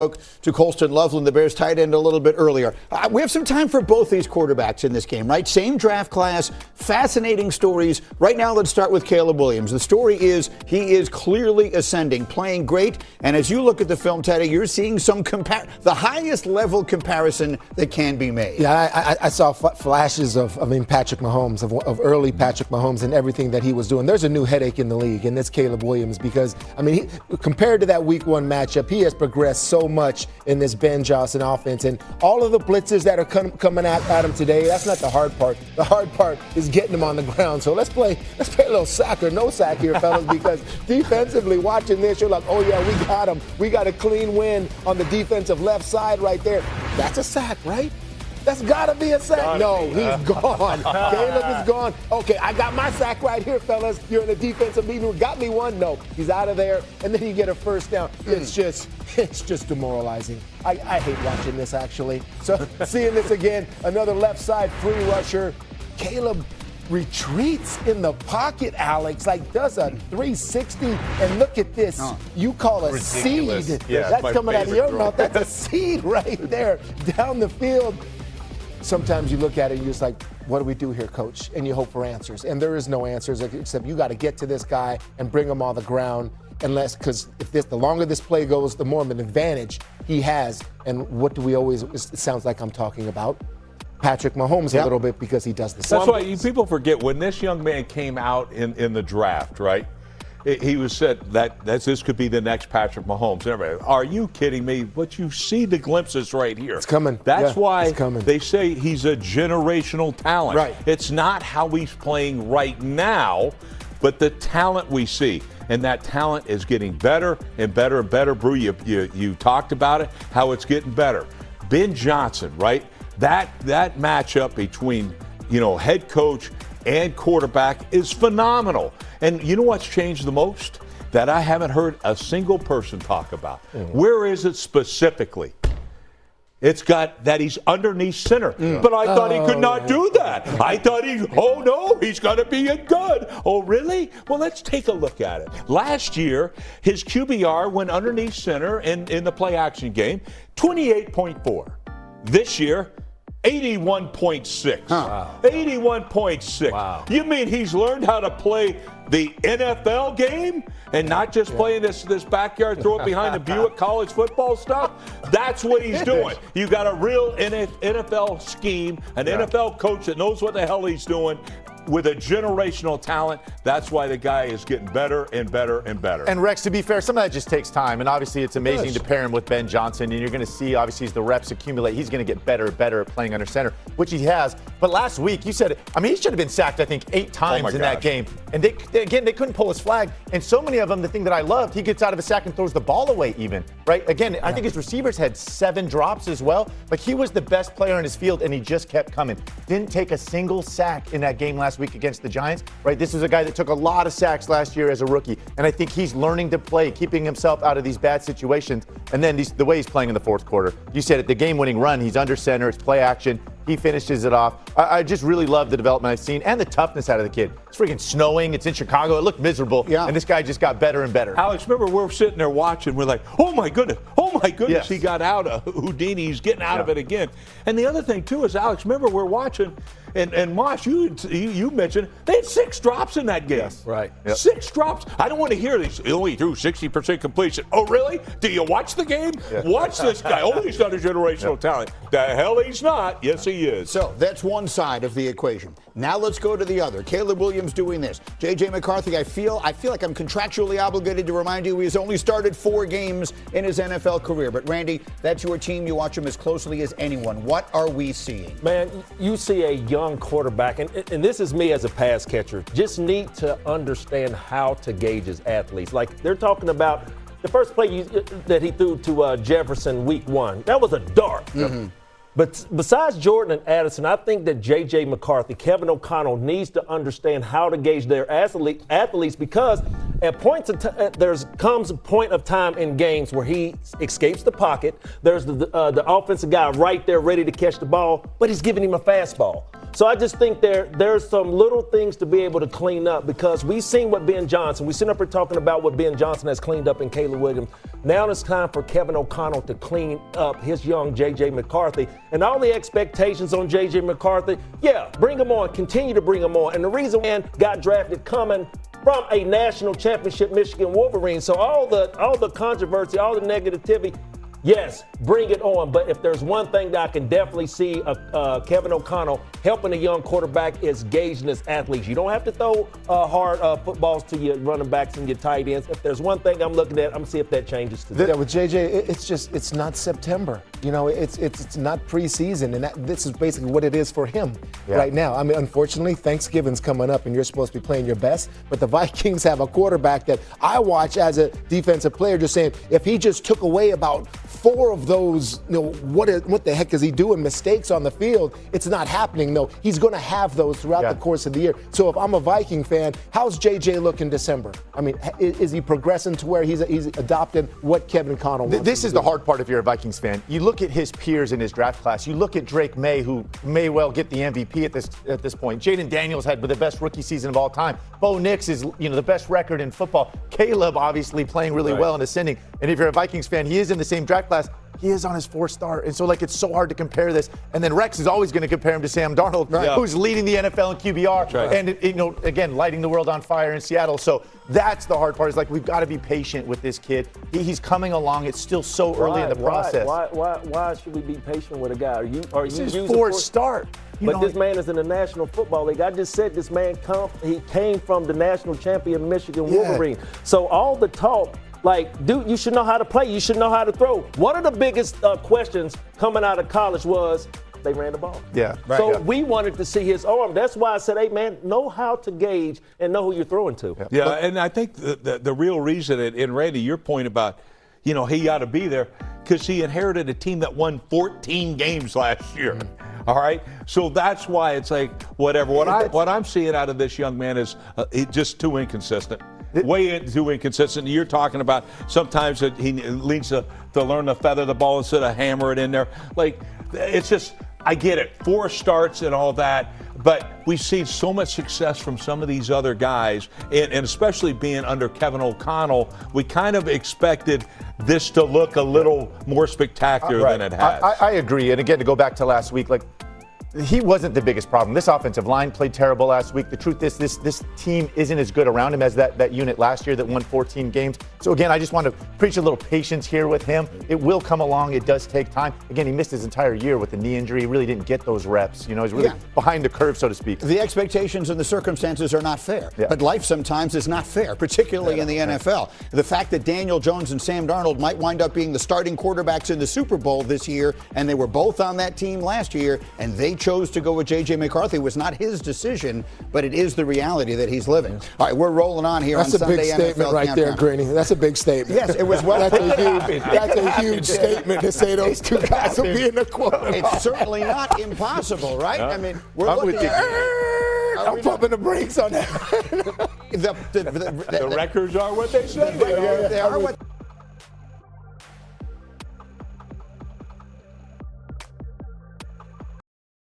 To Colston Loveland, the Bears tight end, a little bit earlier. We have some time for both these quarterbacks in this game, right? Same draft class, fascinating stories. Right now, let's start with Caleb Williams. The story is he is clearly ascending, playing great. And as you look at the film, Teddy, you're seeing the highest level comparison that can be made. Yeah, I saw flashes of Patrick Mahomes, of early Patrick Mahomes and everything that he was doing. There's a new headache in the league, and it's Caleb Williams because, compared to that week one matchup, he has progressed so much in this Ben Johnson offense, and all of the blitzes that are coming at him today, that's not the hard part. The hard part is getting him on the ground. So let's play a little sack or no sack here, fellas, because defensively watching this, you're like, oh yeah, we got him. We got a clean win on the defensive left side right there. That's a sack, right? That's got to be a sack. No, he's gone. Caleb is gone. Okay, I got my sack right here, fellas. You're in a defensive meeting. Got me one? No, he's out of there. And then you get a first down. It's just demoralizing. I hate watching this, actually. So seeing this again, another left side free rusher. Caleb retreats in the pocket, Alex, does a 360, and look at this. You call a ridiculous seed. Yeah, that's coming out of your mouth. That's a seed right there down the field. Sometimes you look at it and you're just like, what do we do here, coach? And you hope for answers. And there is no answers except you got to get to this guy and bring him on the ground. Because the longer this play goes, the more of an advantage he has. And what do we always, it sounds like I'm talking about Patrick Mahomes a little bit because he does the same. That's why people forget when this young man came out in the draft, right? He was said that this could be the next Patrick Mahomes. And everybody, are you kidding me? But you see the glimpses right here. It's coming. That's why they say he's a generational talent. Right. It's not how he's playing right now, but the talent we see. And that talent is getting better and better and better. Brew, you talked about it, how it's getting better. Ben Johnson, right? That matchup between, head coach and quarterback is phenomenal. And you know what's changed the most? That I haven't heard a single person talk about. Where is it specifically? It's got that he's underneath center. But I thought he could not do that. I thought he's got to be a good. Oh, really? Well, let's take a look at it. Last year, his QBR went underneath center in the play action game, 28.4. This year, 81.6. Wow. 81.6. Wow. You mean he's learned how to play the NFL game and not just playing this backyard, throw it behind the Buick college football stuff? That's what he's doing. You got a real NFL scheme, an NFL coach that knows what the hell he's doing. With a generational talent, that's why the guy is getting better and better and better. And Rex, to be fair, some of that just takes time. And obviously, it's amazing to pair him with Ben Johnson. And you're going to see, obviously, as the reps accumulate, he's going to get better and better at playing under center, which he has. But last week, you said, he should have been sacked, I think, 8 times in that game. And they couldn't pull his flag. And so many of them, the thing that I loved, he gets out of a sack and throws the ball away even, right? Again, I think his receivers had 7 drops as well. But he was the best player on his field, and he just kept coming. Didn't take a single sack in that game last week against the Giants, right? This is a guy that took a lot of sacks last year as a rookie, and I think he's learning to play, keeping himself out of these bad situations. And then the way he's playing in the fourth quarter, you said it, the game-winning run, he's under center, it's play action, he finishes it off. I just really love the development I've seen and the toughness out of the kid. It's freaking snowing, it's in Chicago, it looked miserable, and this guy just got better and better. Alex, remember we're sitting there watching, we're like, oh my goodness, he got out of Houdini, he's getting out of it again. And the other thing too is, Alex, remember we're watching, and Mosh, you mentioned they had 6 drops in that game. Yes, right. Yep. 6 drops. I don't want to hear these. He only threw 60% completion. Oh, really? Do you watch the game? Yeah. Watch this guy. Oh, he's not a generational talent. The hell he's not. Yes, he is. So that's one side of the equation. Now let's go to the other. Caleb Williams doing this. J.J. McCarthy, I feel like I'm contractually obligated to remind you he's only started 4 games in his NFL career. But, Randy, that's your team. You watch him as closely as anyone. What are we seeing? Man, you see a young quarterback, and this is me as a pass catcher, just need to understand how to gauge his athletes. Like, they're talking about the first play that he threw to Jefferson week 1. That was a dart. Mm-hmm. But besides Jordan and Addison, I think that J.J. McCarthy, Kevin O'Connell needs to understand how to gauge their athletes because at points there comes a point of time in games where he escapes the pocket. There's the offensive guy right there ready to catch the ball, but he's giving him a fastball. So I just think there's some little things to be able to clean up, because we've seen what Ben Johnson, we sit up here talking about what Ben Johnson has cleaned up in Caleb Williams. Now it's time for Kevin O'Connell to clean up his young J.J. McCarthy. And all the expectations on J.J. McCarthy, yeah, bring him on, continue to bring him on. And the reason man got drafted coming from a national championship Michigan Wolverine. So all the controversy, all the negativity, yes, bring it on. But if there's one thing that I can definitely see Kevin O'Connell helping a young quarterback is gauging his athletes. You don't have to throw hard footballs to your running backs and your tight ends. If there's one thing I'm looking at, I'm going to see if that changes today. Yeah, with JJ, it's not September. You know, it's not preseason, and this is basically what it is for him right now. I mean, unfortunately, Thanksgiving's coming up, and you're supposed to be playing your best. But the Vikings have a quarterback that I watch as a defensive player, just saying, if he just took away about 4 of those, what the heck is he doing? Mistakes on the field. It's not happening, though. He's going to have those throughout the course of the year. So if I'm a Viking fan, how's JJ look in December? I mean, is he progressing to where he's adopted what Kevin O'Connell wants? This is the hard part if you're a Vikings fan. You look at his peers in his draft class. You look at Drake May, who may well get the MVP at this point. Jaden Daniels had the best rookie season of all time. Bo Nix is the best record in football. Caleb obviously playing really well and ascending. And if you're a Vikings fan, he is in the same draft class. He is on his 4th start. And so, it's so hard to compare this. And then Rex is always going to compare him to Sam Darnold, who's leading the NFL in QBR. And, again, lighting the world on fire in Seattle. So that's the hard part, is we've got to be patient with this kid. He's coming along. It's still so early in the process. Why should we be patient with a guy? This is his 4th start. But this man is in the National Football League. I just said this man he came from the national champion Michigan Wolverine. So all the talk, dude, you should know how to play. You should know how to throw. One of the biggest questions coming out of college was they ran the ball. We wanted to see his arm. That's why I said, hey, man, know how to gauge and know who you're throwing to. And I think the real reason, and Randy, your point about, he ought to be there, because he inherited a team that won 14 games last year. All right, so that's why it's whatever. What I'm seeing out of this young man is just too inconsistent. Way too inconsistent. You're talking about sometimes he needs to learn to feather the ball instead of hammer it in there. It's just, I get it, 4 starts and all that, but we've seen so much success from some of these other guys, and especially being under Kevin O'Connell, we kind of expected this to look a little more spectacular than it has. I agree. And again, to go back to last week, he wasn't the biggest problem. This offensive line played terrible last week. The truth is this team isn't as good around him as that unit last year that won 14 games. So, again, I just want to preach a little patience here with him. It will come along. It does take time. Again, he missed his entire year with a knee injury. He really didn't get those reps. He's really behind the curve, so to speak. The expectations and the circumstances are not fair. But life sometimes is not fair, particularly in the NFL. The fact that Daniel Jones and Sam Darnold might wind up being the starting quarterbacks in the Super Bowl this year, and they were both on that team last year, and they chose to go with J.J. McCarthy, was not his decision, but it is the reality that he's living. All right, we're rolling on here on Sunday NFL. That's a big statement right there, Granny. That's a big statement. Yes, it was well. That's a huge statement to say those two guys will be in the quarterback. It's certainly not impossible, right? I mean, we're I'm looking at. I'm pumping the brakes on that. The records are what they say. They are what